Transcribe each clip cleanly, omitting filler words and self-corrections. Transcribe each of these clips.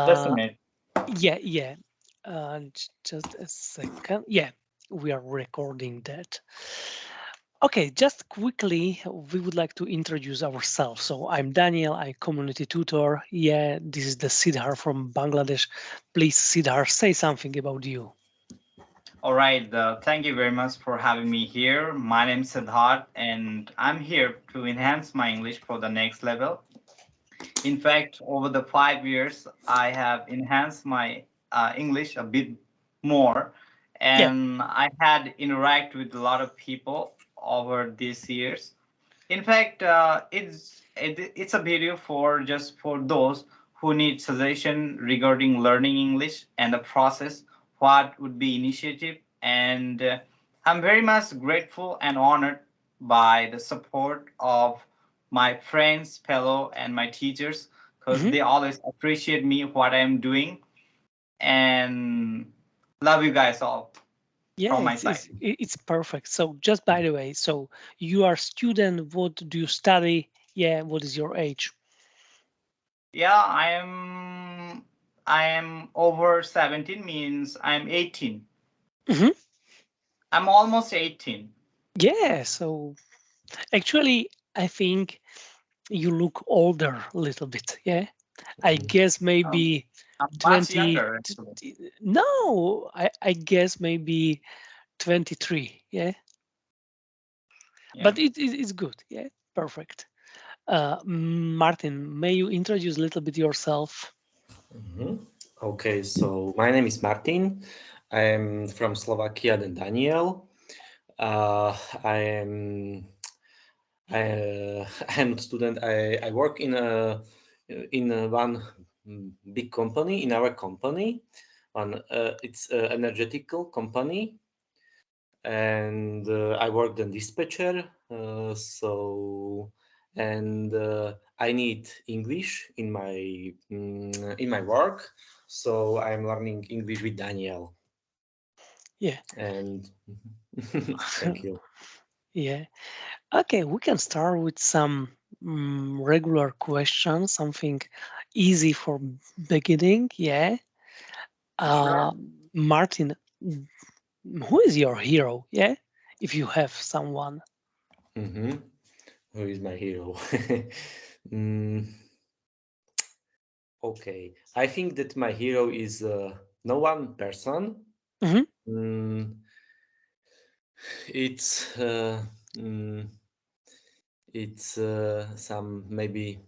Just a Uh, minute. yeah, yeah. Just a second. Yeah, we are recording that. Okay, just quickly, we would like to introduce ourselves. So I'm Daniel, I'm community tutor. Yeah, this is the Siddhar from Bangladesh. Please, Siddhar, say something about you. All right. Thank you very much for having me here. My name is Siddharth, and I'm here to enhance my English for the next level. In fact, over the 5 years, I have enhanced my English a bit more, Yeah. and I had interact with a lot of people over these years. In fact, it's a video for just for those who need suggestion regarding learning English and the process. What would be initiative? And I'm very much grateful and honored by the support of my friends, fellow, and my teachers because Mhm. they always appreciate me what I'm doing and love you guys all Yeah, from my side. it's perfect. So just by the way, so you are student, what do you study? Yeah, what is your age? Yeah, I am over 17 means I'm 18. Mhm. I'm almost 18. Yeah, so actually, I think you look older a little bit. Yeah, I guess Um, maybe I'm much 20. younger actually. No, I guess maybe 23. Yeah, Yeah. but it's good. Yeah, perfect. Martin, may you introduce a little bit yourself? Mhm. Okay, so my name is Martin. I'm from Slovakia, then Daniel. I am I am a student. I work in one big company in our company. One it's an energetical company, and I worked in dispatcher. And I need English in my work, so I'm learning English with Daniel. Yeah. And thank you. Yeah. Okay, we can start with some regular questions, something easy for beginning. Yeah. Sure. Uh, Martin, who is your hero? Yeah, if you have someone. hmm Who is my hero? Mm, okay, I think that my hero is no one person. Hmm. Mm, it's mm, some maybe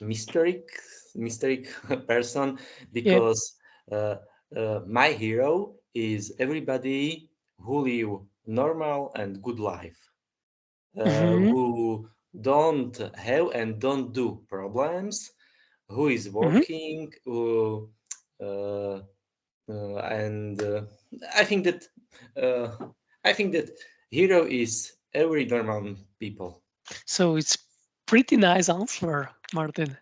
mysteric mysteric person Yeah. because uh, my hero is everybody who live normal and good life, Hmm. who don't have and don't do problems, who is Hmm. working, who uh, and I think that uh, I think that hero is every normal people. So it's pretty nice answer, Martin.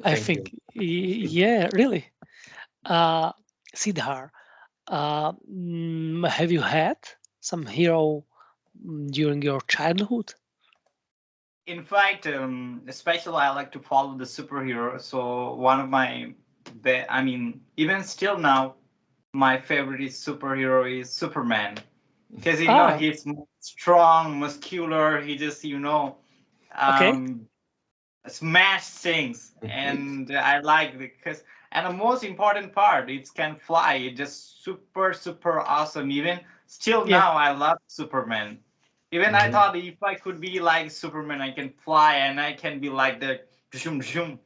I Thank think. you. Yeah, really. Uh, Siddhar, have you had some hero during your childhood? In fact, especially I like to follow the superhero. So one of my, I mean, even still now, my favorite superhero is Superman because Ah, he's strong, muscular. He just okay. um, smash things, and I like because and the most important part, it can fly. It just super awesome. Even still Yeah. now, I love Superman. Even I Mhm. thought if I could be like Superman, I can fly and I can be like the zoom zoom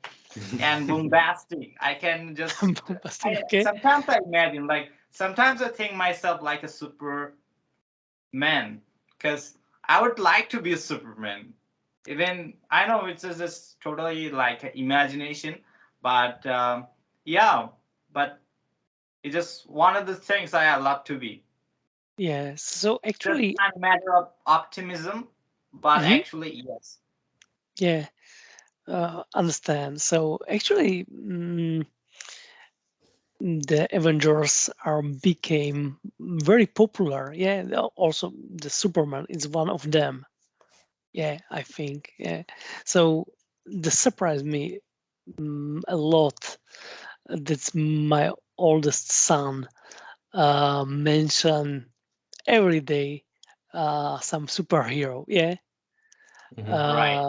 and bombastic. I can just Bombastic. I Okay. sometimes I imagine like sometimes I think myself like a Superman because I would like to be a Superman. Even I know it's just totally like imagination, but yeah, but it's just one of the things I love to be. Yeah. So Just actually, not a matter of optimism, but mhm, actually yes. yeah, understand. So actually, the Avengers are became very popular. Yeah. Also, the Superman is one of them. Yeah, I think. Yeah. So this surprised me a lot. That's my oldest son mention every day some superhero. Yeah. Mhm. Right.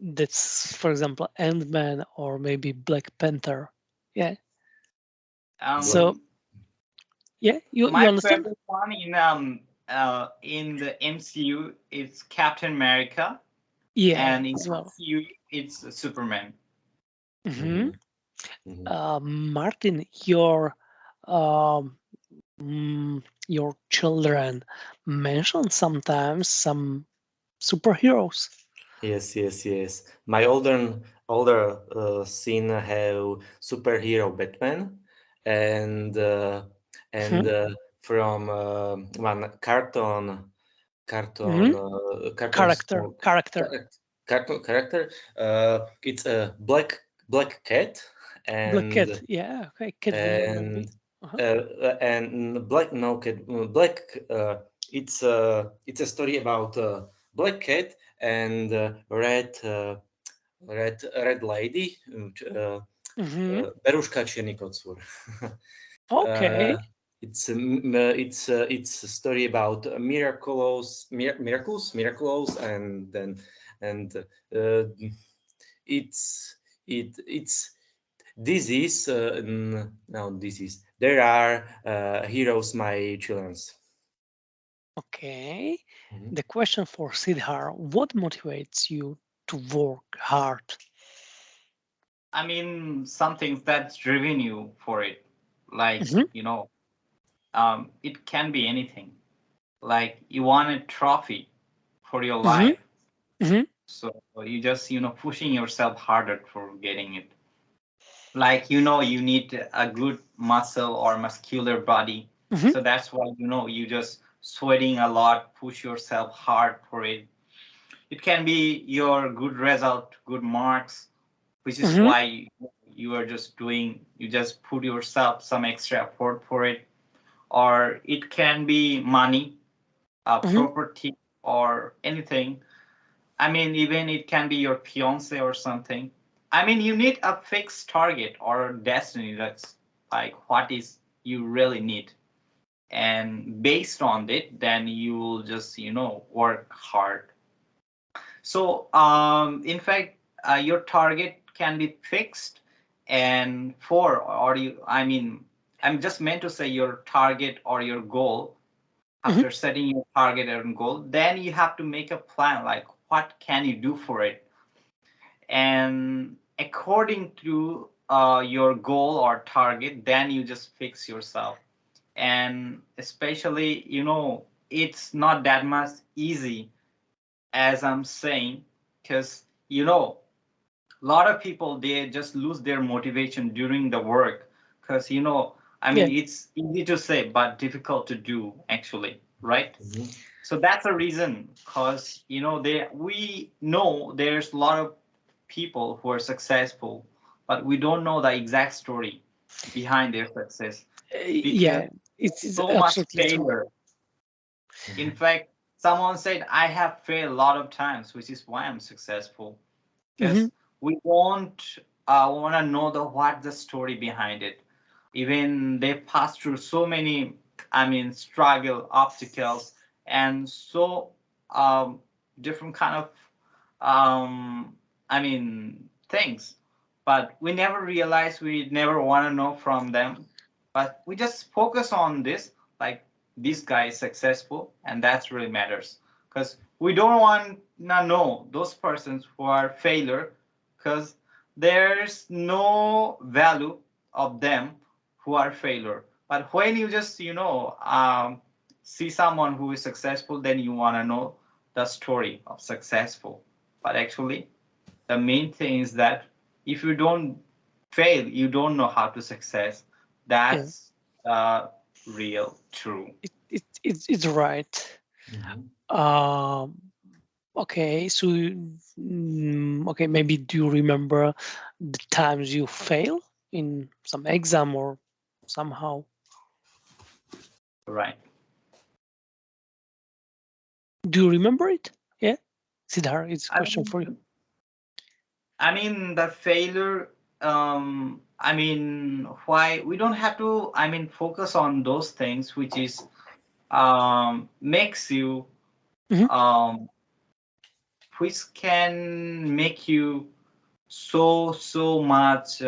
That's, for example, Ant-Man or maybe Black Panther. Yeah. So Um, yeah, you my understand? favorite one in the MCU is Captain America, Yeah, and in as well. MCU it's Superman. Hmm. Mhm. Mhm. Martin, um, your children mention sometimes some superheroes. Yes, yes, yes. My older son have superhero Batman, and uh, Mhm, and from one mhm. cartoon Character, store character, cartoon character. It's a black cat, Black and Cat. Yeah, okay, Catwoman maybe. and Uh-huh. black no cat black. It's a story about black cat and red lady. Hmm. Peruška Čierny kocúr. Okay. It's a story about miracles, and then and it's it's this is no this is there are heroes my children's. Okay. Mhm. The question for Siddhar, what motivates you to work hard? I mean, something that's driven you for it, like Hmm. it can be anything. Like you want a trophy for your Hmm. life, Hmm. so you just pushing yourself harder for getting it. Like you need a good muscle or muscular body, Hmm. so that's why you just sweating a lot, push yourself hard for it. It can be your good result, good marks, which is Hmm. why you are just doing, you just put yourself some extra effort for it. Or it can be money, Hmm. property, or anything. I mean, even it can be your fiance or something. I mean, you need a fixed target or destiny. That's like what is you really need. And based on it, then you will just, work hard. So, in fact, your target can be fixed, and I mean, I'm just meant to say your target or your goal. Hmm. After setting your target and goal, then you have to make a plan, like what can you do for it, and according to your goal or target, then you just fix yourself. And especially, it's not that much easy as I'm saying, because a lot of people, they just lose their motivation during the work, because I Yeah. mean, it's easy to say but difficult to do actually, right? Mhm. So that's a reason, because we know there's a lot of people who are successful, but we don't know the exact story behind their success, because Yeah, it's so much absolutely true. failure. In Mhm. fact, someone said I have failed a lot of times, which is why I'm successful, Hmm. because we won't want to know what the story behind it. Even they pass through so many, I mean, struggle, obstacles, and so different kind of, I mean, things. But we never realize, we never want to know from them. But we just focus on this, like this guy is successful, and that's really matters. Because we don't want to know those persons who are failure, because there's no value of them who are failure. But when you just see someone who is successful, then you want to know the story of successful. But actually, the main thing is that if you don't fail, you don't know how to success. Yeah, That's real true. it's right. Mhm. Um, okay, so okay, maybe do you remember the times you fail in some exam or somehow? Right. Do you remember it? Yeah, Siddhar, it's a I question for you. mean, the failure. I mean, why we don't have to, I mean, focus on those things which is makes you Mhm. um which can make you so much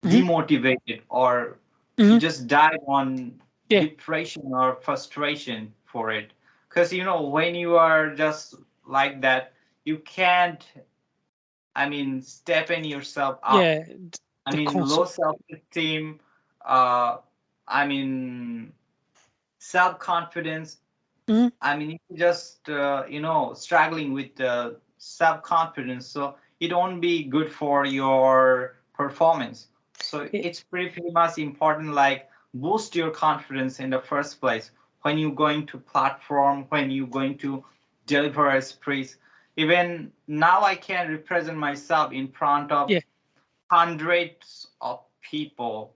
Mhm. demotivated, or you Mhm. just dive on Yeah. depression or frustration for it. Because when you are just like that, you can't, I mean, step in yourself up. Yeah. I The mean, low concept. self-esteem, uh I mean, self-confidence. Mhm. I mean, if you just struggling with self-confidence, so it won't be good for your performance. So Yeah. it's pretty much important, like boost your confidence in the first place when you're going to platform, when you're going to deliver a speech. Even now, I can represent myself in front of Yeah. hundreds of people,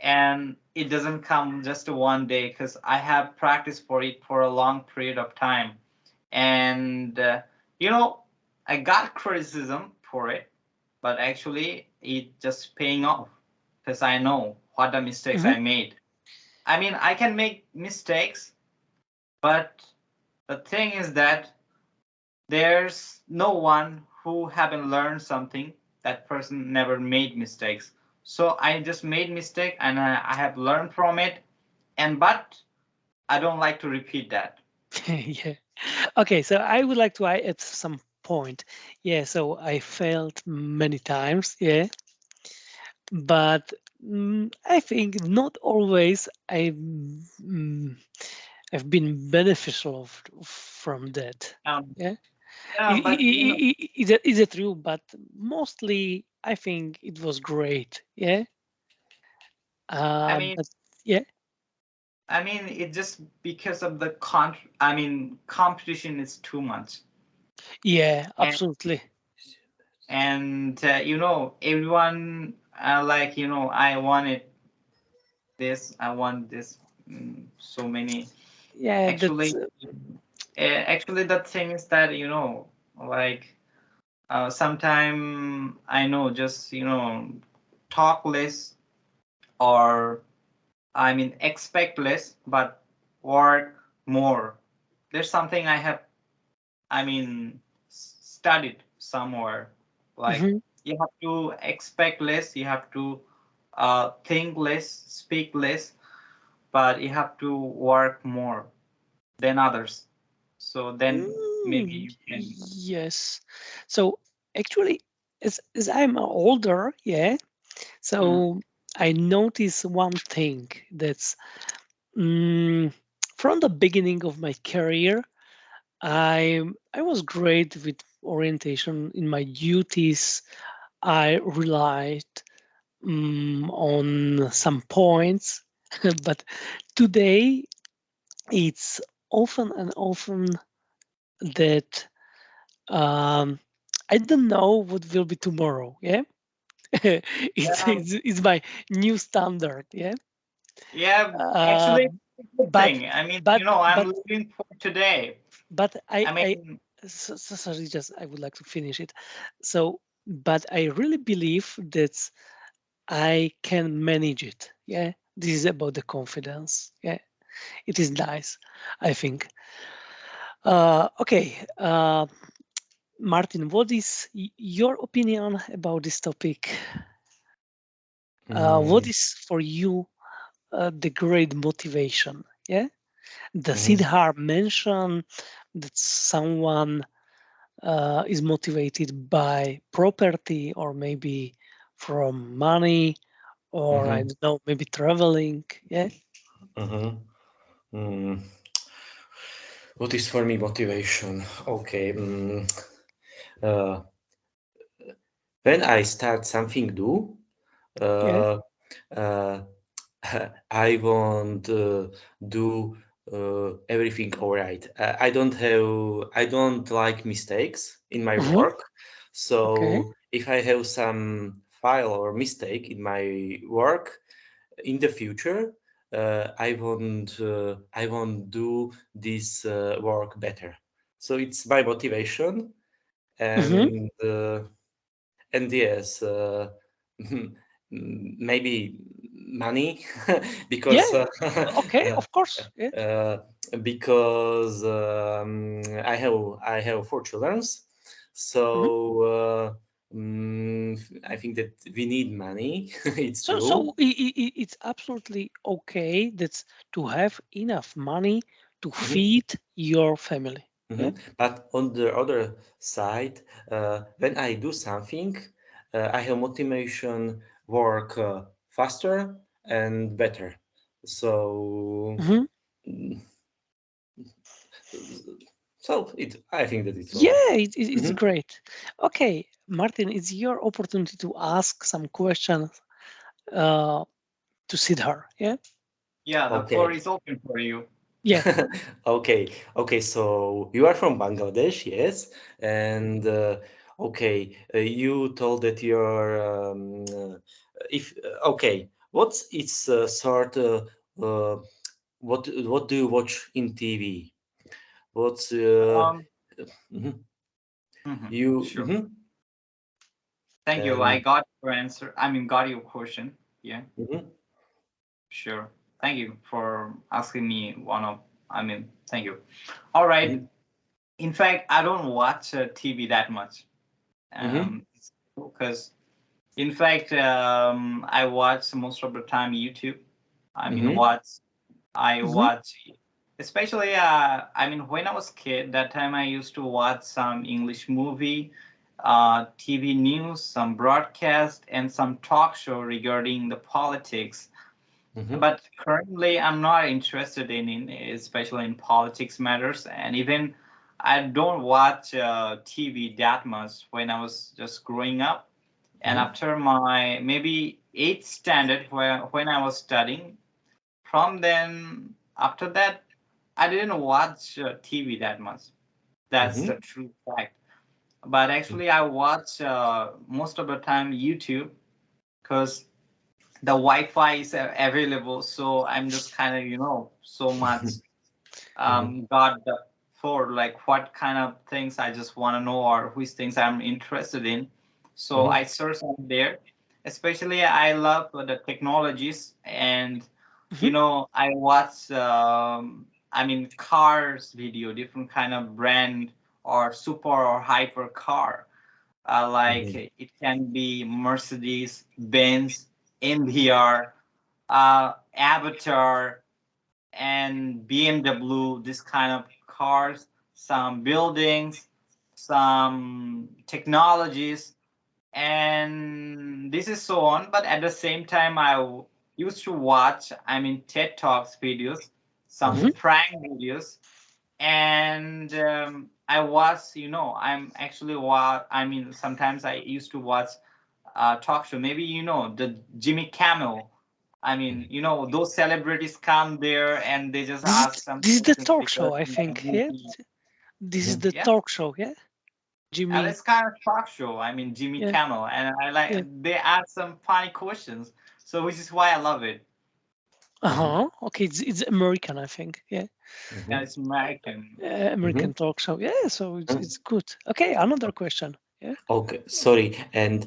and it doesn't come just one day, because I have practiced for it for a long period of time. And you know I got criticism for it, but actually it just paying off, because I know what the mistakes Mhm. I made. I mean, I can make mistakes, but the thing is that there's no one who haven't learned something. That person never made mistakes. So I just made mistake, and I have learned from it. And but I don't like to repeat that. Yeah. Okay, so I would like to add some point. Yeah, so I failed many times, yeah, but I think not always I've been beneficial from that. Um, Yeah, yeah, but is it true? But mostly, I think it was great. Yeah, I mean, but yeah, it just because of the competition is too much. yeah, and absolutely. everyone, like, I wanted this, I want this, so many. Yeah, that's Actually, actually the thing is that, like, sometime I know, just, talk less, or expect less, but work more. There's something I have, studied somewhere. Like, mhm. you have to expect less, you have to think less, speak less, but you have to work more than others. So then maybe Mm, you can. yes. So actually, as I'm older, yeah. Mm, So I notice one thing that's mm, from the beginning of my career, I was great with orientation in my duties. I relied on some points, but today it's often and often that um, I don't know what will be tomorrow. Yeah, yeah, it's my new standard. Yeah, yeah. uh, Actually, it's a good but thing. but I'm but living for today. but I mean, sorry, just I would like to finish it. So, but I really believe that I can manage it. Yeah, this is about the confidence. Yeah, it is nice, I think. Okay, Martin, what is your opinion about this topic? What Mm, is for you the great motivation? Yeah, the mhm, Siddhar mentioned that someone is motivated by property or maybe from money or I mhm, don't know, maybe traveling. Yeah. mhm. Mm, what is for me motivation? Okay. Uh, when I start something new, Yeah. uh, uh, I want do everything all right. I don't like mistakes in my Hmm. work. Okay. So if I have some file or mistake in my work in the future, I want do this work better. So it's my motivation, Hmm. and yes, maybe money Yeah. because Okay, of course. Yeah. because I have 4 children, Mhm. so I think that we need money. It's So, true. it's absolutely okay that's to have enough money to Mhm, feed your family. Yeah. mhm. But on the other side, when I do something, I have motivation work faster and better. So. Mhm. mm, So I think that it's all. Yeah, it's Mhm. great. Okay, Martin, it's your opportunity to ask some questions uh, to Siddhar. Yeah. Yeah, the floor Okay. is open for you. Yeah. Okay. Okay. So you are from Bangladesh, yes, and okay, you told that you're if okay, what's its sort uh, what do you watch in TV? What's Um, mhm, mhm, you sure. mhm, Thank you. I and got your answer. I mean, got your question. Yeah, mhm, sure. Thank you for asking me one of, I mean, thank you. All right. mhm, In fact, I don't watch TV that much. mhm, Because in fact, I watch most of the time YouTube. I mean, mhm, I Mhm. watch, especially, I mean, when I was kid, that time I used to watch some English movie, TV news, some broadcast, and some talk show regarding the politics. mhm, But currently, I'm not interested in especially in politics matters, and even I don't watch TV that much when I was just growing up. And mhm, after my maybe eighth standard, when I was studying, from then after that, I didn't watch TV that much. That's the mhm, true fact. But actually, I watch most of the time YouTube because the Wi-Fi is available. So I'm just kind of so much mhm, got the for like what kind of things I just want to know or which things I'm interested in. So mhm, I search on there. Especially, I love the technologies and Mhm. I watch I mean cars video, different kind of brand or super or hyper car. Like mhm, it can be Mercedes, Benz, NVR, Avatar, and BMW. This kind of cars, some buildings, some technologies, and this is so on. But at the same time, used to watch, I mean, TED Talks videos, some Mhm. mhm, prank videos, and I was, I'm actually I mean, sometimes I used to watch talk show. Maybe the Jimmy Kimmel. I mean, those celebrities come there and they just ask some This is the questions talk show, I regarding the think. Yeah. movie. This is mhm, the Yeah, talk show. Yeah. and Jimmy. it's kind of talk show. I mean, Jimmy Yeah. Kimmel, and I like Yeah. they ask some funny questions, so which is why I love it. mhm, Uh-huh. Okay, it's American, I think. Yeah. And mhm, it's American. American mhm, talk show. Yeah, so mhm. it's good. Okay, another question. Yeah. Okay, sorry. And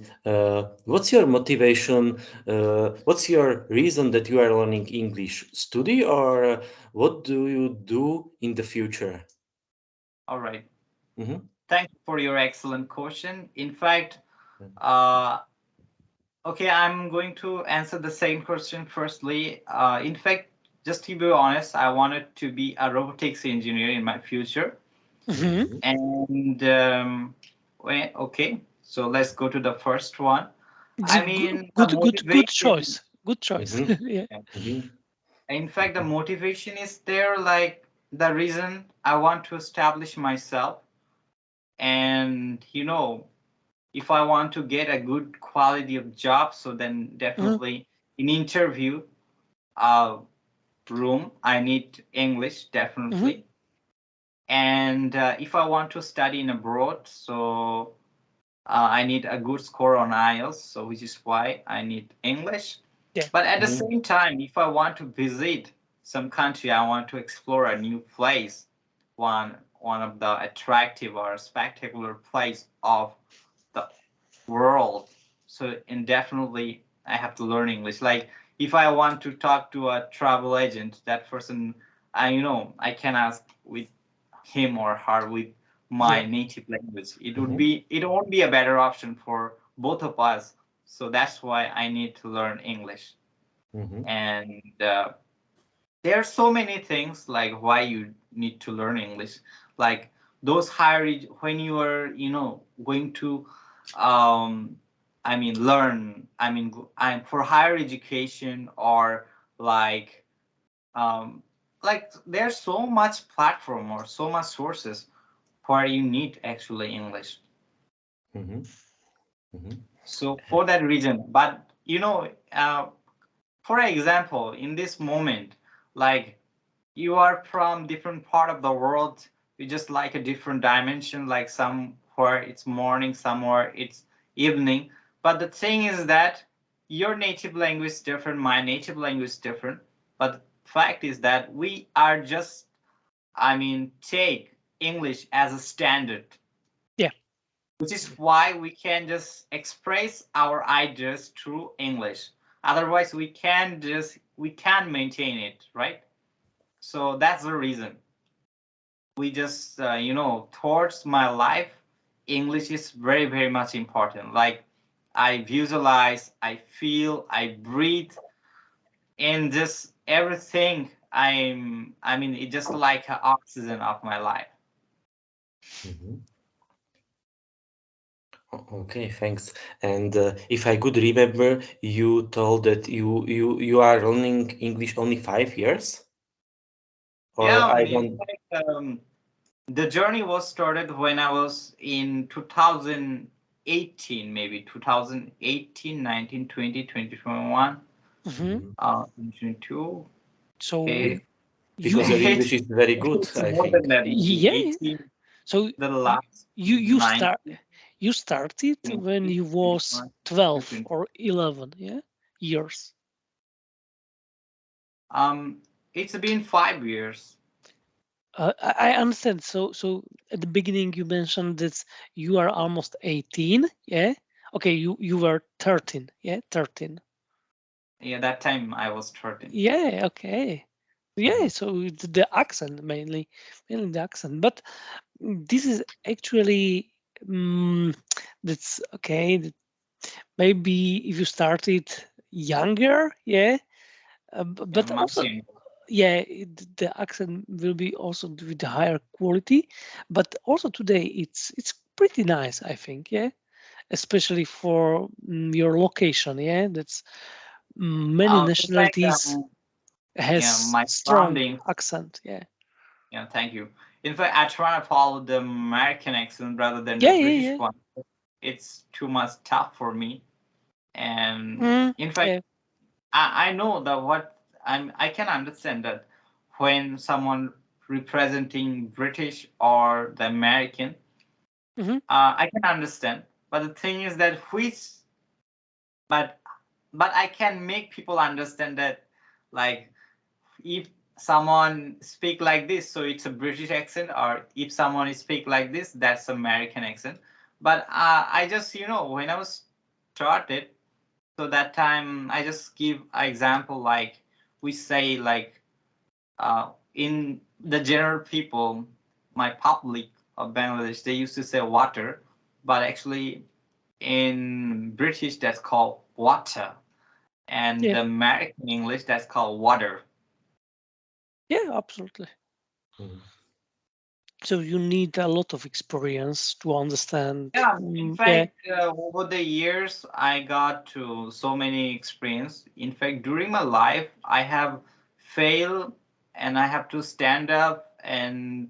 what's your motivation? What's your reason that you are learning English? Study or what do you do in the future? All right. Mm-hmm. Thank you for your excellent question. In fact, uh, okay, I'm going to answer the same question firstly. In fact, just to be honest, I wanted to be a robotics engineer in my future. Hmm. And okay, so let's go to the first one. It's a I mean, the good motivation. choice. Good choice. Mm-hmm. Yeah. Mm-hmm. In fact, the motivation is there, like the reason I want to establish myself. And if I want to get a good quality of job, so then Mhm. definitely in interview uh, room, I need English Mhm. definitely. And if I want to study in abroad, so I need a good score on IELTS, so which is why I need English. Yeah. But at the Mm-hmm. same time, if I want to visit some country, I want to explore a new place, one of the attractive or spectacular place of the world. So indefinitely, I have to learn English. Like if I want to talk to a travel agent, that person, I can ask with him or her with my Yeah. native language. Mhm. It won't be a better option for both of us. So that's why I need to learn English. Mhm. And there are so many things like why you need to learn English. Like those when you are, going to, um, learn. For higher education or like, there's so much platform or so much sources where you need actually English. Mhm. Mhm. So for that reason, but for example, in this moment, like you are from different part of the world, you just like a different dimension, like somewhere it's morning, somewhere it's evening. But the thing is that your native language is different, my native language is different. But the fact is that we are just, take English as a standard, Yeah. which is why we can just express our ideas through English. Otherwise, we can't maintain it, right? So that's the reason. We just, towards my life, English is very, very much important. Like I visualize, I feel, I breathe, and just everything. It's just like an oxygen of my life. Mhm. Okay, thanks. And if I could remember, you told that you are learning English only 5 years, or Yeah, I in don't. fact, the journey was started when I was in 2018, maybe 2018, 19, 20, 2021, Hmm. 22. So Okay. you, Because your English It's, is very good, it's I more than think. that, maybe yeah. 18, So the last you nine, started 20, when you was 21, 12 20. or 11, yeah, years. Um, it's been 5 years. I understand. So at the beginning you mentioned that you are almost 18, yeah. Okay, you were 13, yeah, 13. Yeah, that time I was 13. Yeah, okay. Yeah, Mhm. so it's the accent mainly the accent. But this is actually that's okay. Maybe if you started younger, yeah, Yeah, but much also, younger. yeah, the accent will be also with the higher quality. But also today, it's pretty nice, I think, yeah, especially for your location, yeah. That's many In fact, nationalities yeah, has my strong surroundings. accent, yeah. Yeah, thank you. In fact, I try to follow the American accent rather than the Yeah, yeah, British yeah. one. It's too much tough for me. And Mm, in fact, yeah. I know that I can understand that when someone representing British or the American, Hmm. I can understand. But the thing is that but I can make people understand that, like, if someone speak like this, so it's a British accent, or if someone speak like this, that's American accent. But I just, when I was started, so that time I just give an example, like we say, like, in the general people, my public of Bangladesh, they used to say water, but actually in British that's called water, and Yeah, the American English that's called water. yeah, absolutely. Mhm. So you need a lot of experience to understand. Yeah, in Yeah. fact, over the years, I got to so many experience. In fact, during my life, I have failed and I have to stand up, and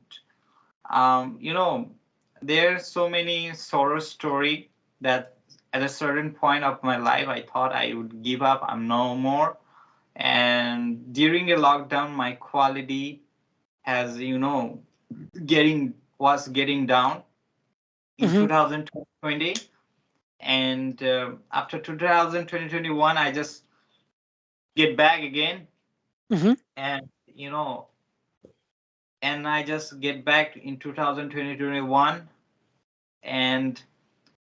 there's so many sorrow story that at a certain point of my life, I thought I would give up. I'm no more. And during a lockdown, my quality has, getting down in Hmm. 2020, and after 2021 I just get back again, Hmm. and I just get back in 2021, and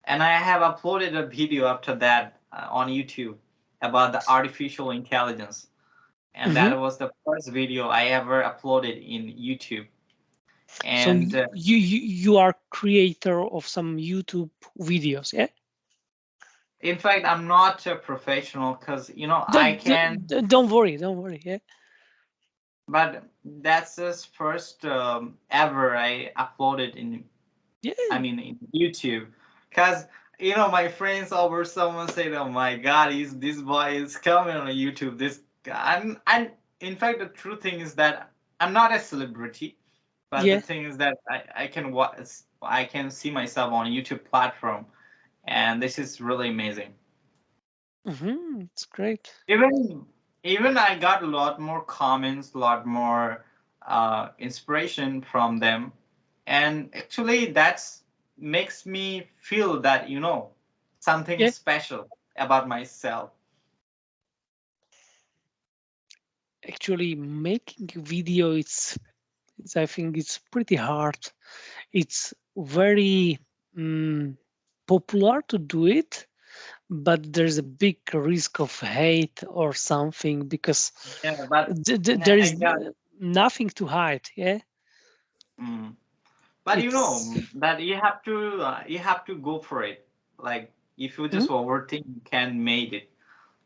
I have uploaded a video after that on YouTube, about the artificial intelligence, and Mhm. that was the first video I ever uploaded in YouTube. So And you are creator of some YouTube videos, yeah? in fact, I'm not a professional because I can, Don't worry, don't worry, yeah. but that's just first ever I uploaded in Yeah, in YouTube, because my friends over someone said, "Oh my God, this boy is coming on YouTube." This guy, and in fact, the true thing is that I'm not a celebrity, but the yeah. thing is that I can see myself on YouTube platform, and this is really amazing. It's great. Even I got a lot more comments, a lot more inspiration from them, and actually that's makes me feel that something Yeah, special about myself. actually making a video, I think it's pretty hard. It's very popular to do it, but there's a big risk of hate or something because Yeah, but there I is got. nothing to hide. Yeah, Mm. But it's that you have to go for it. Like if you Mhm. just overthink,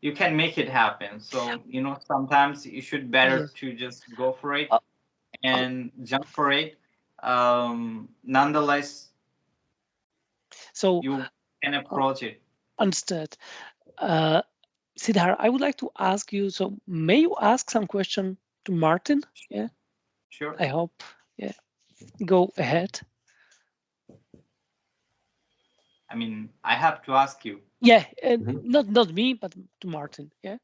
you can make it happen. So sometimes you should Yeah. better to just go for it Uh, uh, and jump for it. Nonetheless, so you can uh, approach it. understood. Uh, Siddhar, I would like to ask you. So may you ask some question to Martin? Yeah, Sure. I hope. Yeah, go ahead. I have to ask you. Yeah, Mhm. not me, but to Martin. Yeah.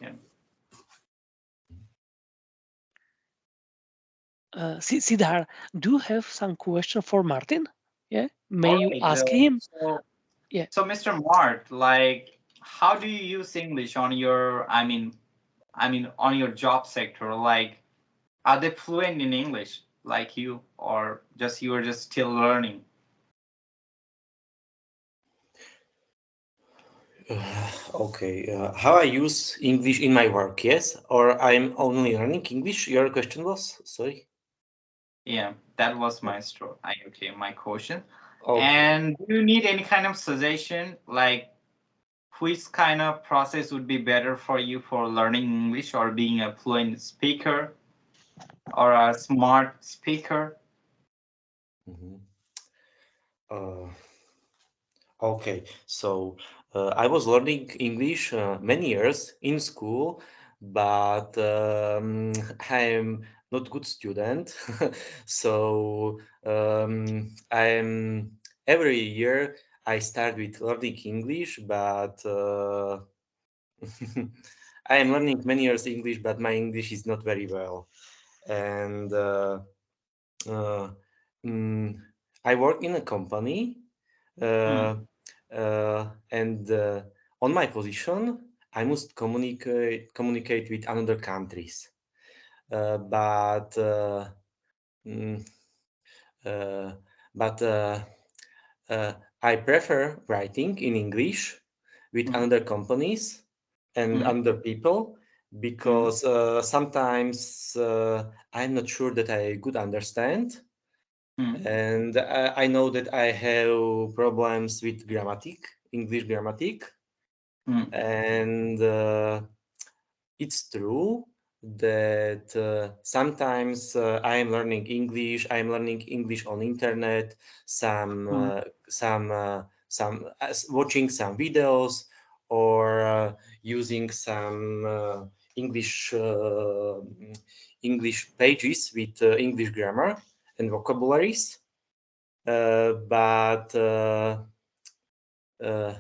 Yeah. Siddhar, do you have some question for Martin? Yeah, may All you right. ask him? So, Yeah. Mr. Mart, like, how do you use English on your, on your job sector? Like, are they fluent in English like you, or just you are just still learning? Okay, how I use English in my work, yes? Or I'm only learning English? Your question was? Sorry. Yeah, that was my story. Okay, my question. Okay. And do you need any kind of suggestion, like which kind of process would be better for you for learning English or being a fluent speaker or a smart speaker? Mhm. Uh, okay, so I was learning English many years in school, but I'm not good student. So I'm every year I start with learning English, but I am learning many years English, but my English is not very well. And uh, mm, I work in a company, Hmm. uh, and on my position, I must communicate with another countries. But mm, uh, but uh, I prefer writing in English with Hmm. another companies and Hmm. other people Hmm. because sometimes I'm not sure that I could understand, Hmm. and I know that I have problems with grammatic, English grammatic, Hmm. and it's true that sometimes I'm learning English on internet, Hmm. watching some videos or using some English pages with English grammar and vocabularies. Uh, but uh, uh,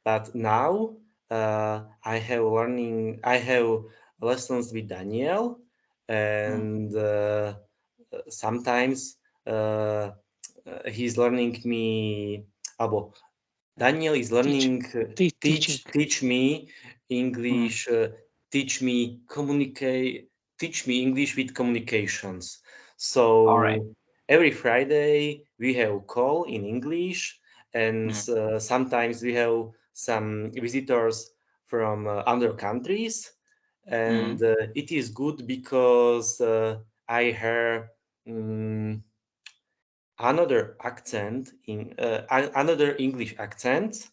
but now I have lessons with Daniel, Hmm. and sometimes uh, he's learning me. Abo, Daniel is Teach, learning teaching. teach me Hmm. English, teach me communicate, teach me English with communications. All right. So every Friday we have call in English, and Hmm. sometimes we have some visitors from other countries, and it is good because I hear another accent in another English accent,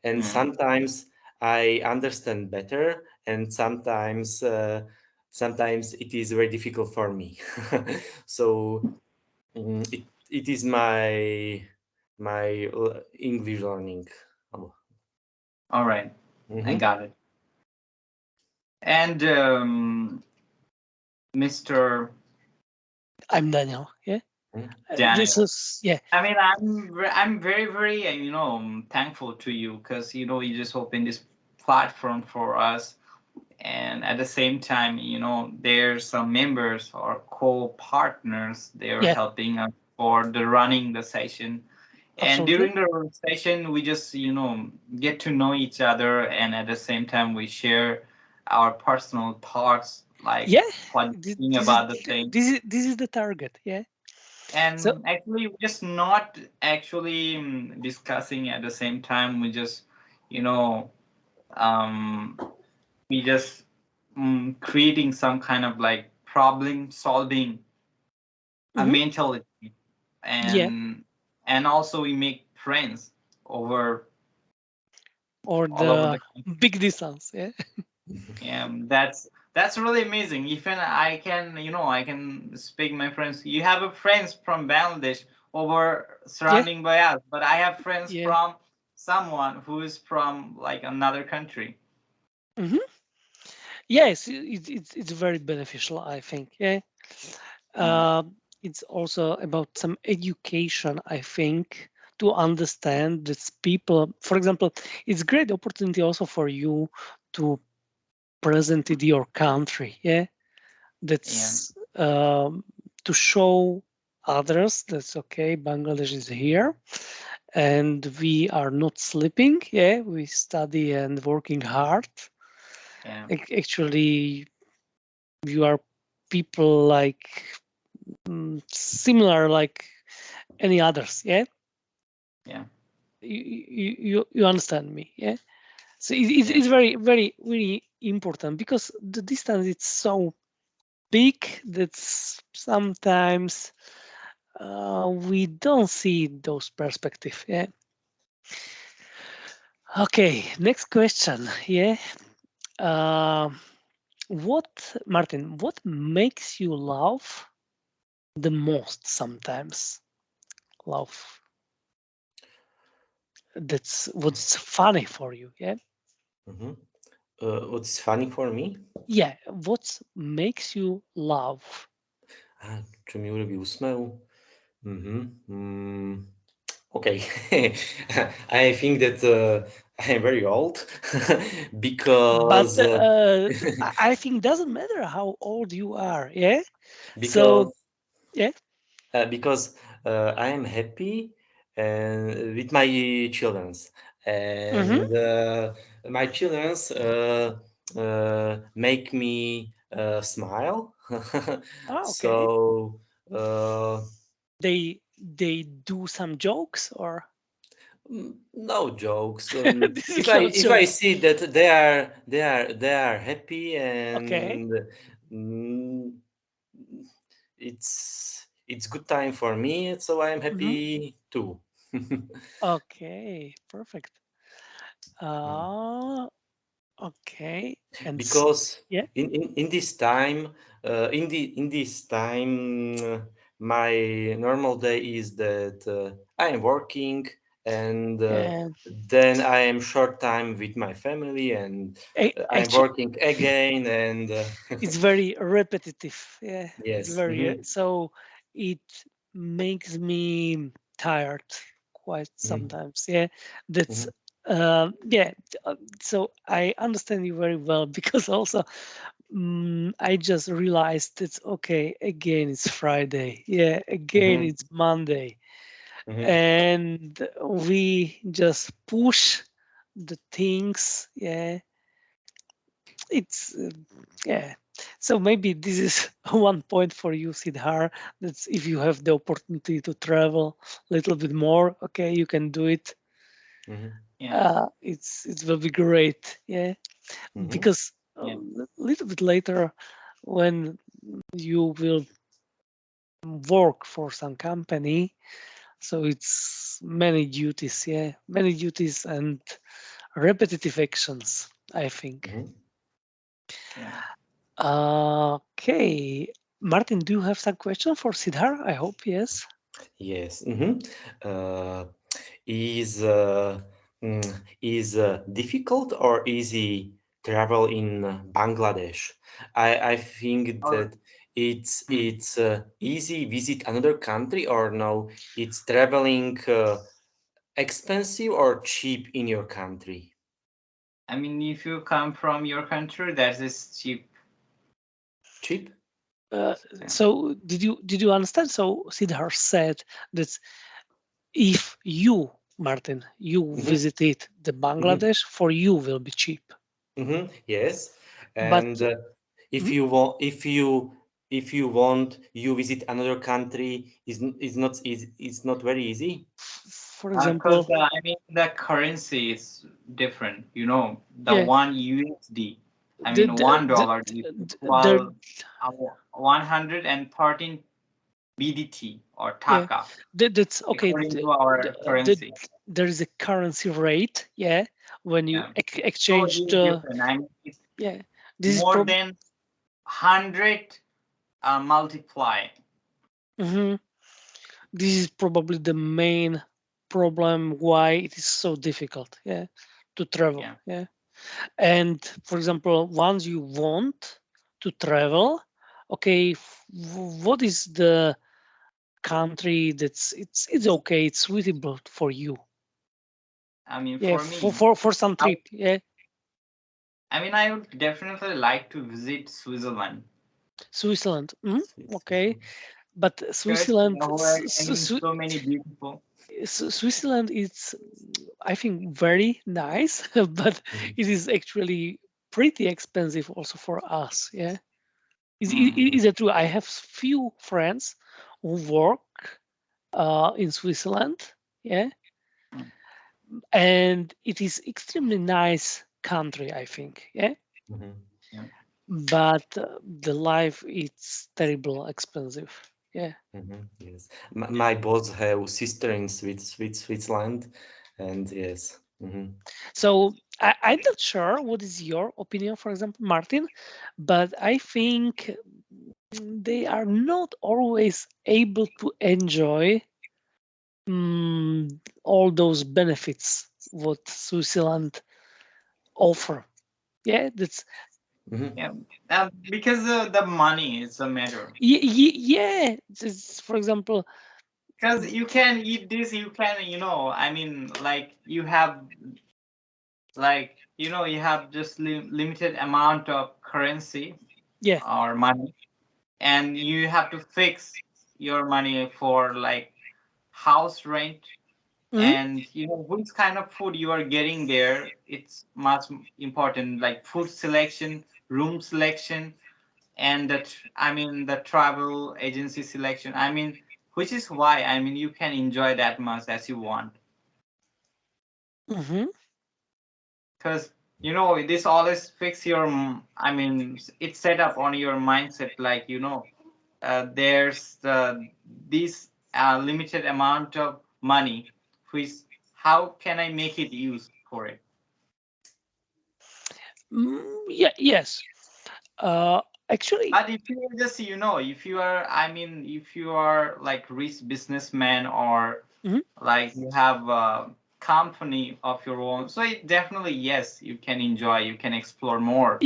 and sometimes I understand better, and sometimes it is very difficult for me. So it is my English learning. All right, I got it. And Mr. I'm Daniel. Yeah. Daniel. This is I mean, I'm very very thankful to you because you just opened this platform for us, and at the same time there's some members or co-partners, they're Yeah. helping us for the running the session. And Absolutely. during the session we just get to know each other, and at the same time we share our personal thoughts, like what we think about the thing. This is the target. Yeah. And So actually we're just not actually discussing at the same time. We just um we just creating some kind of like problem solving mentality, yeah, and also we make friends over or all over the the country. big distance. Yeah. Yeah, that's really amazing. Even I can I can speak my friends. You have a friends from Bangladesh over surrounding by us, but I have friends Yeah. from someone who is from like another country. Yes, it's very beneficial, I think. Yeah. It's also about some education, I think, to understand that people, for example, it's great opportunity also for you to present it your country. Yeah. That's to show others that's okay, Bangladesh is here and we are not sleeping. Yeah, we study and working hard. Yeah. Actually, you are people like similar like any others. Yeah. Yeah. You understand me. Yeah. So it's very very really important because the distance is so big that sometimes we don't see those perspective. Yeah. Okay. Next question. Yeah. Martin, what makes you laugh the most sometimes? Laugh. That's what's funny for you. Yeah. What's funny for me? Yeah. What makes you laugh? Čo mi urobí úsmev? Okay. I think that I am very old But because I think doesn't matter how old you are. Yeah. because Yeah. Because I am happy with my childrens, and my childrens make me smile. Okay. So They do some jokes or no jokes. this is not If I joke. see that they are happy, Okay. and mm, it's good time for me, so I am happy too. Okay. Perfect. Okay. And Because yeah. in this time in this time my normal day is that I am working, and And then I am short time with my family, and I am actually, working again, and it's very repetitive. Yeah. It's yes. very so it makes me tired quite sometimes. Yeah. That's yeah. So I understand you very well because also I just realized it's okay. Again, it's Friday. Yeah. Again, it's Monday. And we just push the things. Yeah. It's yeah. So maybe this is one point for you, Siddhar. That's if you have the opportunity to travel a little bit more, okay, you can do it. Yeah. It will be great. Yeah, Mhm. because Yeah. a little bit later, when you will work for some company, so it's many duties. Yeah, many duties and repetitive actions, I think. Mhm. Yeah. Okay. Martin, do you have some question for Siddhar? I hope yes. Yes. Uh, is difficult or easy travel in Bangladesh? I think Or that it's hmm. it's easy visit another country or no? It's traveling expensive or cheap in your country? I mean, if you come from your country, that is cheap. Cheap? Uh, Yeah. so did you understand? So Siddhar said that if you, Martin, you Mhm. visited the Mhm. Bangladesh, for you will be cheap. Yes. But And if mhm, you want, if you want, you visit another country is not easy. It's not very easy. for Because example, I mean, the currency is different. You know, the yeah, one USD. I the, mean, the, the, $1 there, equal 113 BDT or yeah, Taka that's okay. according to our currency. There is a currency rate, yeah, when you Yeah. So it exchange is the, different. I mean, it's yeah, this is more than 100 multiply. mhm. This is probably the main problem why it is so difficult, yeah, to travel, Yeah. yeah. And for example, once you want to travel, okay, what is the country that's it's okay, it's suitable for you, I mean, yeah, for me, for some I, trip, yeah. I mean, I would definitely like to visit Switzerland. Switzerland, okay, Switzerland. but Because Switzerland, where I mean, so many beautiful. Switzerland is, I think, very nice, but Mhm. it is actually pretty expensive also for us. Yeah, Mm. is it true? I have few friends who work in Switzerland. Yeah, Mm. and it is extremely nice country, I think. Yeah, Mhm. Yeah. but the life it's terrible expensive. Yeah. Yes. My boss have sister in Switzerland, and yes. So I'm not sure what is your opinion, for example, Martin, but I think they are not always able to enjoy all those benefits what Switzerland offer. Yeah, that's Mhm. Yeah. Because the money is a matter. yeah. For example, Because you can eat this, you can, I mean, like you have, you have just limited amount of currency yeah. or money, and you have to fix your money for like house rent, Mhm. and which kind of food you are getting there. It's much important, like food selection, room selection, and I mean the travel agency selection. I mean, which is why I mean you can enjoy that much as you want, Mhm. because this always fix your I mean it's set up on your mindset, like there's this limited amount of money, which how can I make it use for it. Yeah. Yes. Uh, Actually, But if you just if you are, I mean, if you are like rich businessman, or mhm. like you have a company of your own, so it definitely, yes, you can enjoy, you can explore more.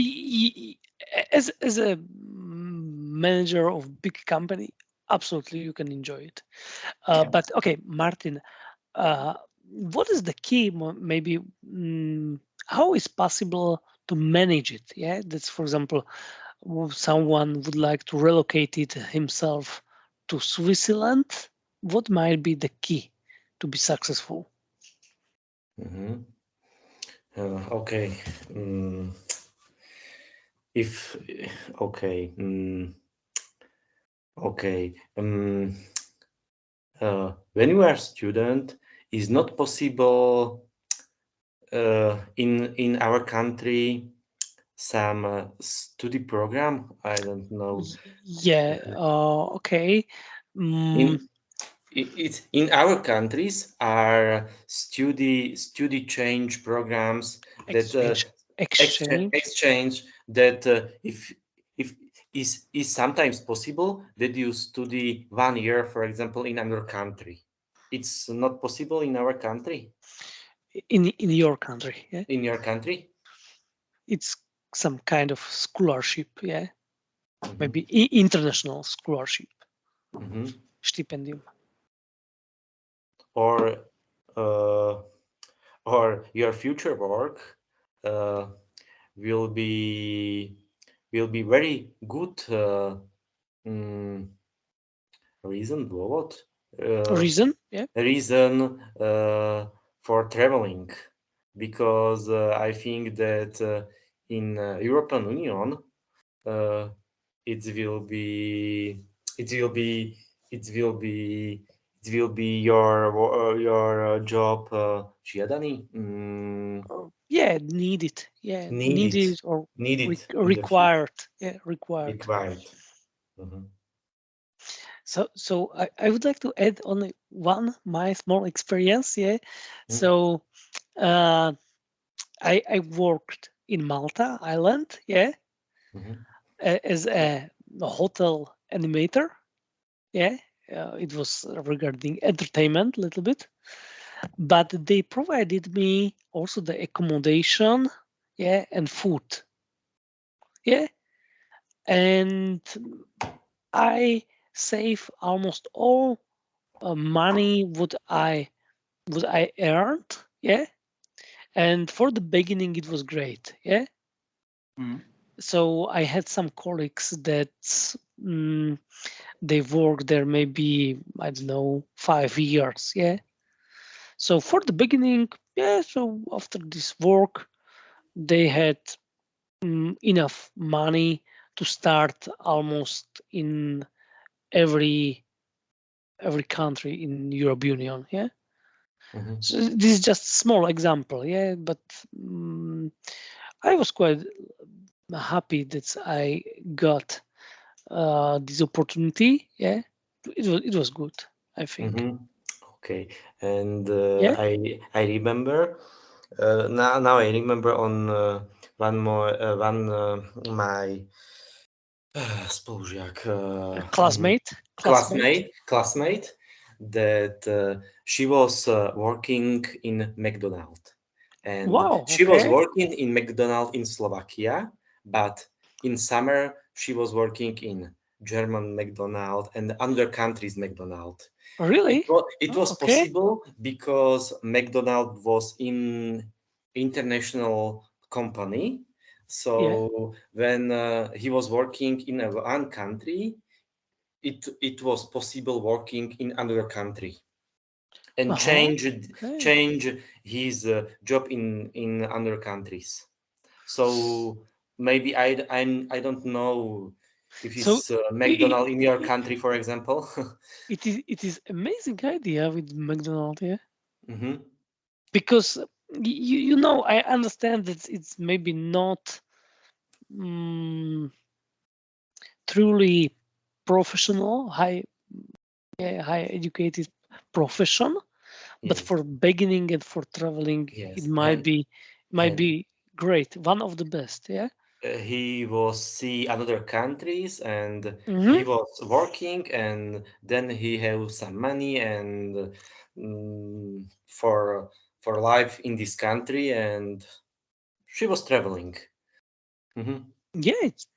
As a manager of big company, absolutely you can enjoy it. Yeah. But okay, Martin, uh, what is the key? Maybe how is possible to manage it? Yeah, that's for example, someone would like to relocate it himself to Switzerland. What might be the key to be successful? Mhm. Okay. If okay. Okay. When you are student, is not possible in our country some study program. I don't know. Yeah. Okay. In it's in our countries are study change programs that Exchange. exchange that if is sometimes possible that you study 1 year, for example, in another country. It's not possible in our country. In your country, yeah. In your country. It's some kind of scholarship, yeah. Mhm. Maybe international scholarship, Mhm. stipendium. Or your future work uh, will be very good mm, reason what Reason, yeah. reason for traveling, because I think that in European Union uh, it will be it will be it will be it will be your job žiadaný, Yeah, needed. Yeah, needed or needed in the future, required. Yeah, required. required. Mhm. So I would like to add only one my small experience. Yeah. So I worked in Malta Island. Yeah, Mhm. as a hotel animator. Yeah, it was regarding entertainment a little bit, but they provided me also the accommodation, yeah, and food. Yeah, and I save almost all money would I earned. Yeah, and for the beginning it was great. Yeah, Mm. so I had some colleagues that they worked there maybe I don't know 5 years. Yeah, so for the beginning, yeah. So after this work, they had enough money to start almost in every country in European Union. Yeah. Mhm. So this is just a small example. Yeah, but I was quite happy that I got this opportunity. Yeah, it was good. I think. Mhm. Okay, and Yeah. I remember now I remember on one more one my spolužiak classmate that she was working in McDonald's, and Wow. she was Okay. working in McDonald's in Slovakia, but in summer she was working in German McDonald's and other countries McDonald's. Really? It Oh, was okay. possible because McDonald's was in international company. Yeah. So when he was working in one country, it was possible working in another country and Uh-huh. Okay. change his job in other countries. So maybe I don't know if So it's i- McDonald's in your country, for example. it is amazing idea with McDonald's, yeah. Hmm. Because I understand that it's maybe not truly professional, high educated profession, but Yes, for beginning and for traveling, it yes, might be great, one of the best, yeah. he was see another countries and Hmm. he was working and then he have some money and for life in this country and she was traveling, mhm, Yeah,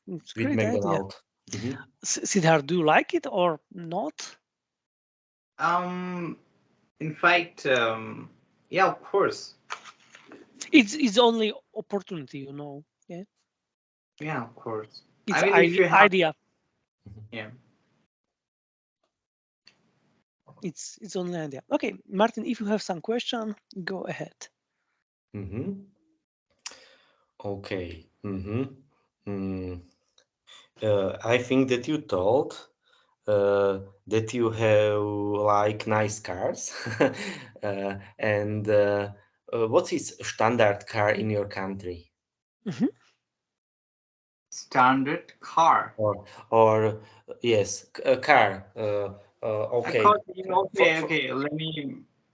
it's with great idea. McDonald. Mhm. Siddharth, do you like it or not? Um, in fact, yeah, of course. It's only opportunity. Yeah, Yeah, of course. it's I mean, if you have, idea. yeah. It's only idea. Okay, Martin, if you have some question, go ahead. Mhm. Okay. I think that you told that you have like nice cars, and what is standard car in your country? Mhm. Standard car. Or yes, a car. Okay. Okay.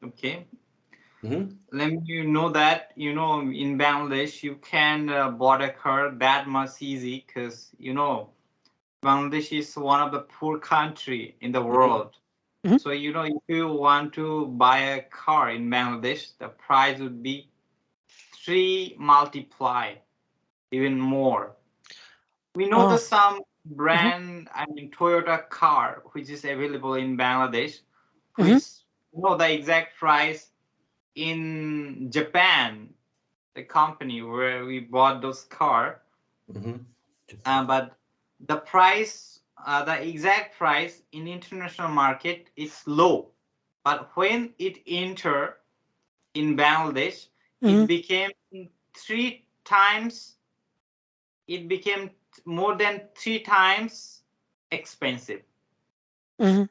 Okay. Mhm. Let me know that in Bangladesh you can bought a car that much easy because Bangladesh is one of the poor country in the world. Mhm. So if you want to buy a car in Bangladesh, the price would be 3 multiply, even more. We know the Oh. some brand, I mean Toyota car, which is available in Bangladesh, Mhm. which the exact price in Japan, the company where we bought those car, Mhm. but the price, the exact price in international market is low. But when it enter in Bangladesh, Mhm. it became 3 times. It became more than 3 times expensive. Mhm.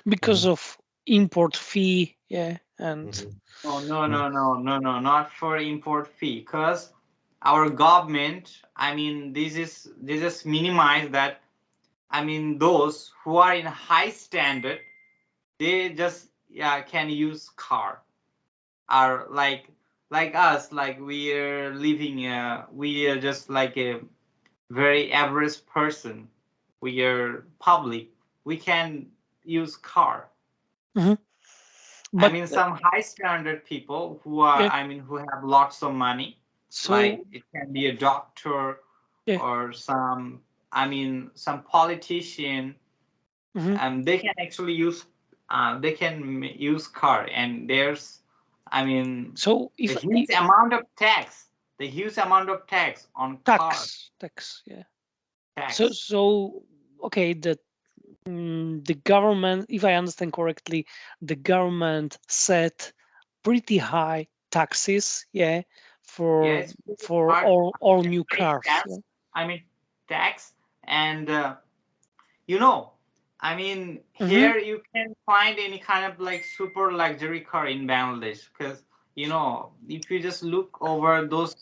Because Mhm. of import fee, yeah, and Mhm. No, not for import fee. Because our government, I mean, they just minimize that. I mean, those who are in high standard, they just can use car. Are like us, like we are living. We are just like a very average person. We are public. We can use car. Mhm. I But mean, some high standard people who are, yeah, I mean, who have lots of money, like so it can be a doctor yeah, or some, I mean, some politician, mhm. and they can actually use, use car, and there's, I mean, So the if huge amount of tax, the huge amount of tax on car tax, yeah. So tax. so okay, the government, if I understand correctly, the government set pretty high taxes, yeah, Yeah, for it's pretty for hard all to new pay cars. tax. Yeah. I mean, tax and I mean, Mm-hmm. here you can find any kind of like super luxury car in Bangladesh because if you just look over those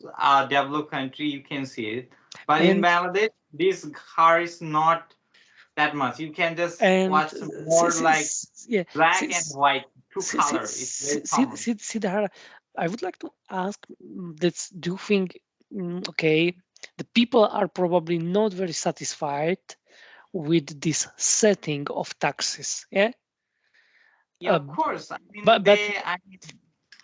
developed country, you can see it. But in And Bangladesh, this car is not that much. You can just and watch more like yeah, black and white, two color. It's very common. Siddhartha, I would like to ask, do you think, okay, the people are probably not very satisfied with this setting of taxes, yeah? Yeah, Uh, of course. I mean, but I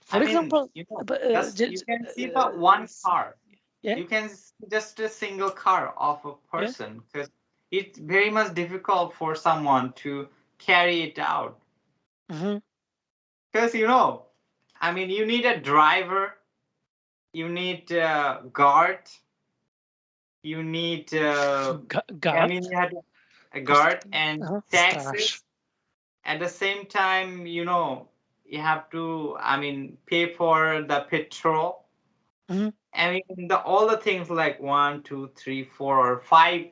for mean, example, but, just you can see the one car. yeah, You can see just a single car of a yeah, person because it's very much difficult for someone to carry it out. hmm Because I mean, you need a driver, you need a guard, you need, I guard, mean, you have a guard and straż. taxes. At the same time, you have to, I mean, pay for the petrol. Hmm I mean, all the things like 1, 2, 3, 4, or 5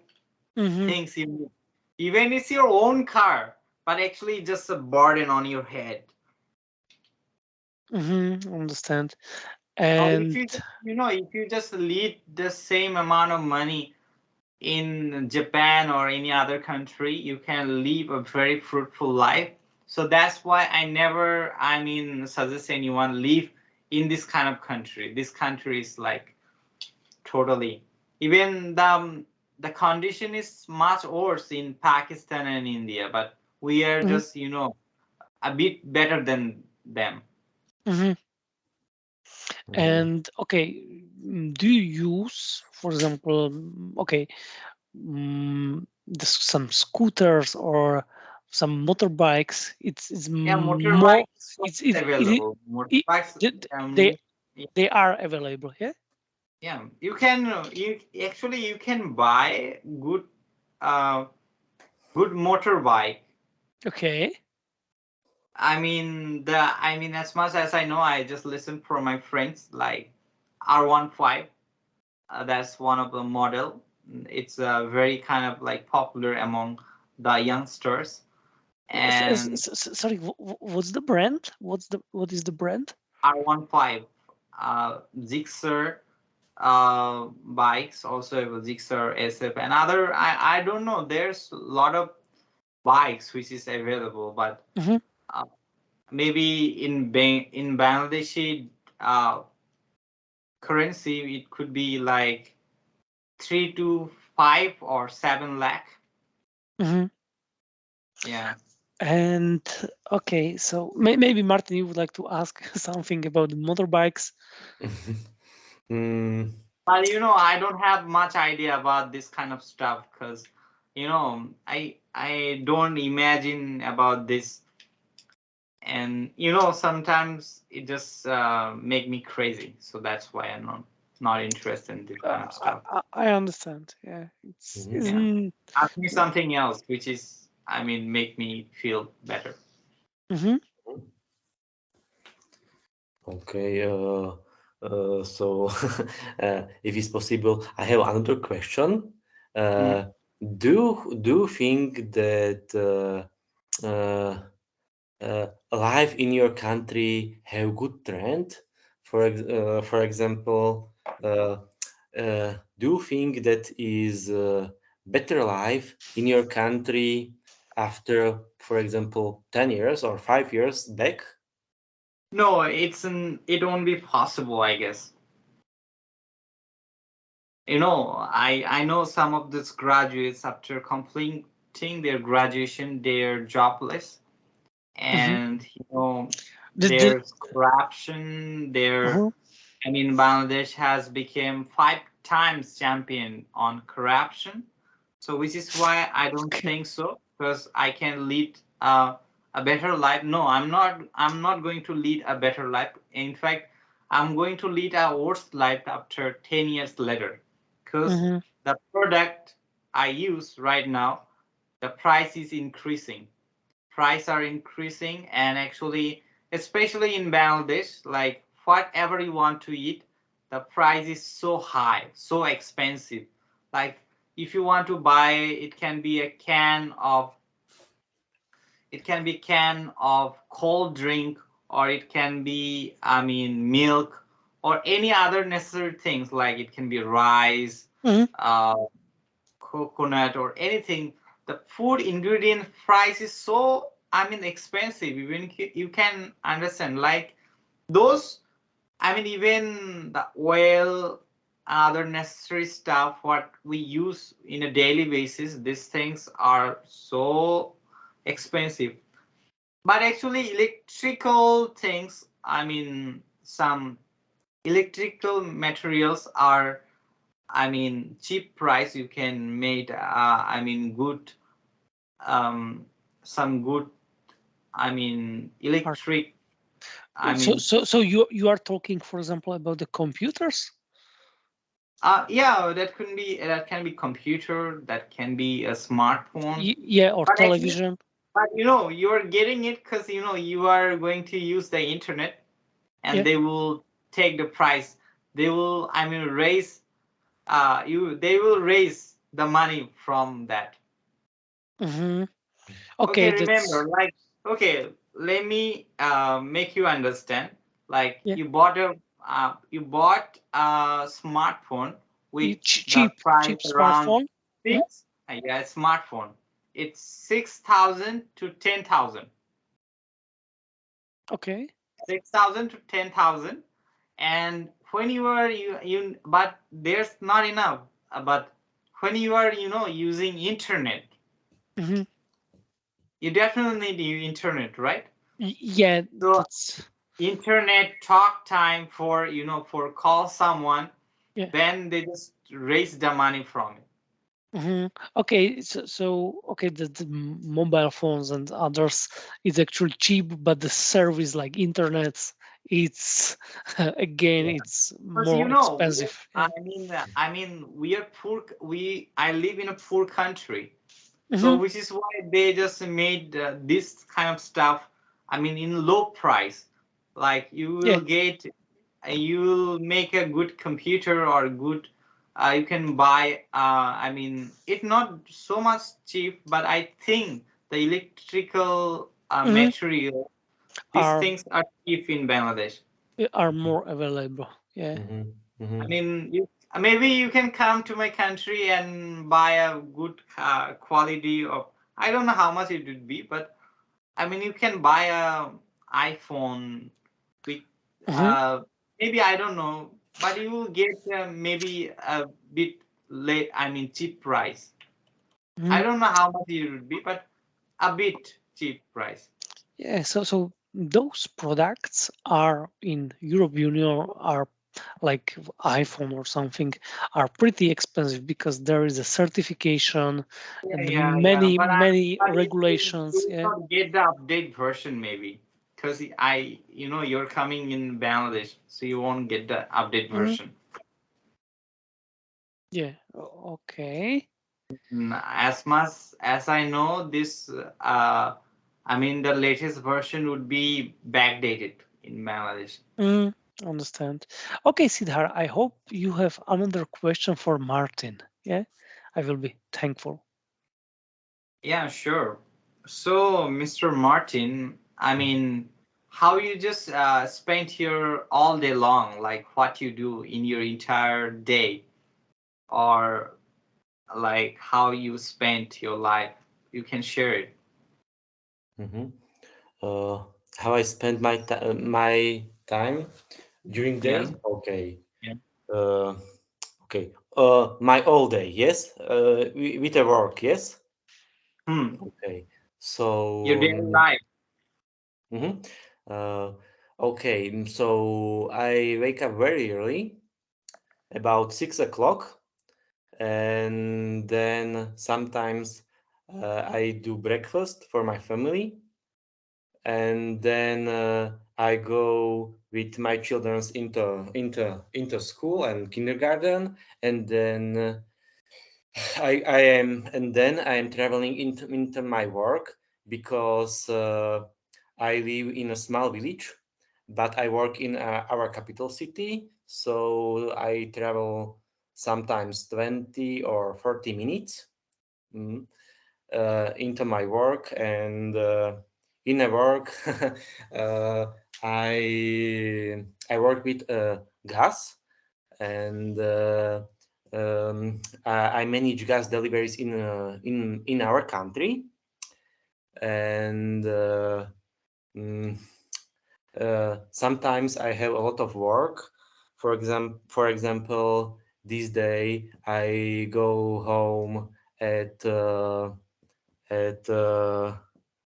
hmm things you need. Even it's your own car, but actually just a burden on your head. Understand. Now, if And you just lead the same amount of money in Japan or any other country, you can live a very fruitful life. So that's why I mean, suggest anyone live in this kind of country. This country is like totally. Even the condition is much worse in Pakistan and India, but we are mhm, just a bit better than them. mhm. Mhm. And okay, do you use, for example, okay, some scooters or some motorbikes? It's Yeah, more, motorbikes it's are available. it, Motorbikes, they yeah, they are available. Yeah. yeah. You can buy uh good motorbike. Okay. I mean, as much as I know, I just listen from my friends like R15. That's one of the model. It's very kind of like popular among the youngsters. And Sorry, what's the brand? What is the brand? R15, Gixxer bikes, also have a Gixxer SF, and other. I don't know. There's a lot of bikes which is available, but Mhm. maybe in Bangladeshi currency, it could be like 3 to 5 or 7 lakh. Mhm. Yeah. And okay, so maybe Martin, you would like to ask something about the motorbikes? Mm, But I don't have much idea about this kind of stuff because I don't imagine about this, and sometimes it just make me crazy. So that's why I'm not interested in this kind of stuff. I understand. Yeah, it's Mhm. Yeah. isn't. Ask me something else, which is, make me feel better. Mhm. Okay. So, if it's possible, I have another question. Uh, do you think that life in your country have good trend? For example, do you think that is better life in your country after, for example, 10 years or 5 years back? No, it won't be possible, I guess. I know some of these graduates, after completing their graduation, they're jobless, Mhm. and The there's corruption. uh-huh. Bangladesh has become 5 times champion on corruption. So which is why I don't Okay. think so, because I can lead a better life. No, I'm not going to lead a better life. In fact, I'm going to lead a worse life after 10 years later, because Mhm. the product I use right now, the price is increasing. Price are increasing, and actually, especially in Bangladesh, like whatever you want to eat, the price is so high, so expensive. Like if you want to buy, it can be can of cold drink, or it can be, milk, or any other necessary things, like it can be rice, Mhm. uh, coconut, or anything. The food ingredient price is so, expensive. Even you can understand, like those, even the oil, other necessary stuff what we use in a daily basis, these things are so expensive. But actually electrical things, some electrical materials are, cheap price. You can make good, um some good, Art. electric, i So mean so so you are talking, for example, about the computers? yeah, that can be computer, that can be a smartphone. Yeah, or But actually, television? you're getting it because you are going to use the internet, and Yeah. they will take the price. They will, raise, they will raise the money from that. Mhm. Okay, Okay, that's remember, like, okay, let me make you understand. Like, yeah. you bought a smartphone with the price Cheap around smartphone. Mhm. six. Yeah, smartphone. It's 6,000 to 10,000. Okay. 6,000 to 10,000. And when you are but there's not enough. But when you are using internet, Mhm. you definitely need internet, right? Yeah, So that's internet talk time for call someone, yeah. then they just raise the money from it. Mhm. Okay, so okay, the mobile phones and others is actually cheap, but the service like internet, it's again, Yeah, it's because more expensive. Yeah. we are poor. I live in a poor country, so Mhm. which is why they just made this kind of stuff, in low price. Like Yeah. you will make a good computer, or good, you can buy, it not so much cheap, but I think the electrical Mhm. material, these Are things are cheap in Bangladesh. are more available. Yeah. Mhm, I mhm, mean, maybe you can come to my country and buy a good quality of. I don't know how much it would be, but I mean, you can buy a iPhone with Mhm. maybe I don't know, but you will get maybe a bit late. I mean, cheap price. I Mhm. don't know how much it would be, but a bit cheap price. Yeah. So those products are in Europe Union are like iPhone or something are pretty expensive because there is a certification and Yeah. many many But you regulations. will Yeah. not get the update version maybe because you're coming in Bangladesh, so you won't get the update Mhm. version. Yeah. Okay. As much as I know, I mean, the latest version would be backdated in Bangladesh. Mm, understand. Okay, Siddhar, I hope you have another question for Martin. Yeah, I will be thankful. Yeah, sure. So, Mr. Martin, I mean, how you just spent here all day long, like what you do in your entire day, or like how you spent your life. You can share it. mhm. Uh, how I spend my time during Yes. day? Okay. Yeah. Uh, okay. My all day, yes. With the work, yes. Hmm. Okay. Your So, daily life. mhm. Uh, okay. So I wake up very early, about 6 o'clock, and then sometimes I do breakfast for my family, and then I go with my children into school and kindergarten, and then I am traveling into my work because I live in a small village, but I work in our capital city, so I travel sometimes 20 or 30 minutes. Mm, into my work, and in a work uh, I work with gas, and I manage gas deliveries in our country, and mm, sometimes I have a lot of work. For example, this day I go home at at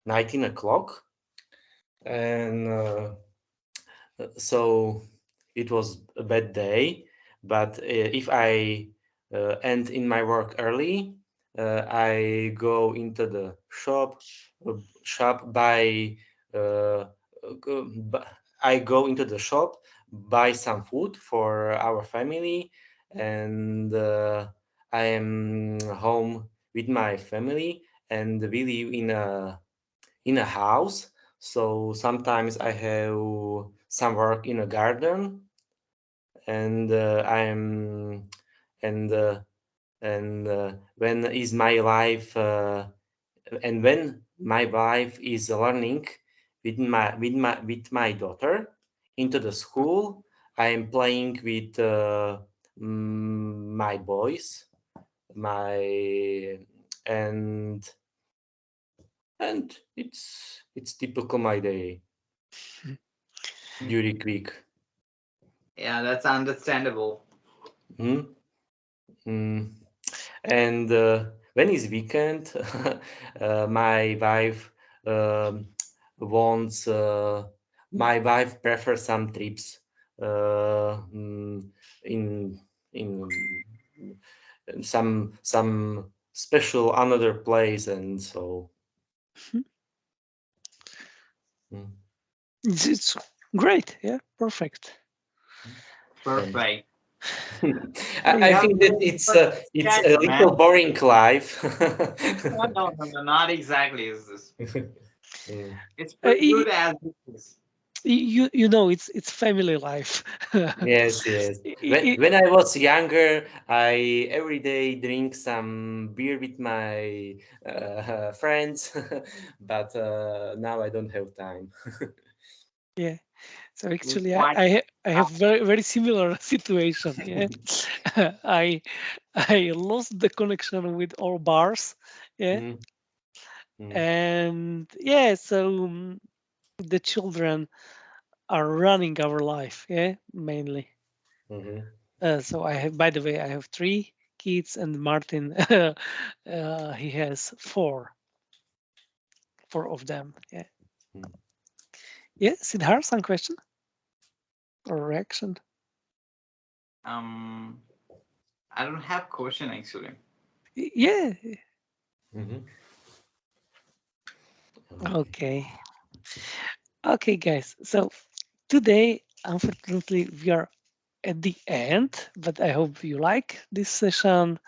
19 o'clock, and so it was a bad day. But if I end in my work early, I go into the shop buy uh, bu- I go into the shop, buy some food for our family, and I am home with my family, and we live in a house. So sometimes I have some work in a garden, and I'm and when is my life and when my wife is learning with my daughter into the school, I am playing with my boys, my and it's typical my day during week. Yeah, that's understandable. Mm, mm. And when is weekend, my wife um, wants. My wife prefers some trips uh, mm, in some special another place, and so. Mhm. Mm, It's great. Yeah, perfect. thanks. Perfect. I Yeah, think that it's catch, a man. little boring life. No, not exactly. Is this? Mm. It's Uh, pretty good as it is. you know it's family life. Yes, yes. When I- when I was younger, I every day drink some beer with my friends, but now I don't have time. Yeah. So actually, What- I have very similar situation. Yeah. I lost the connection with all bars. Yeah. Mhm. And yeah, so the children are running our life. Yeah, mainly. Mhm. So I have, by the way, I have 3 kids, and Martin, he has 4 of them. Yeah. Mm. Yeah, Siddharth, some question or reaction? I don't have question actually. Yeah. Mhm. Okay. Okay, guys. So today, unfortunately, we are at the end, but I hope you like this session.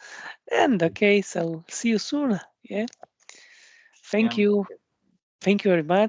And okay, so see you soon. Yeah. Thank Yeah. you. Thank you very much.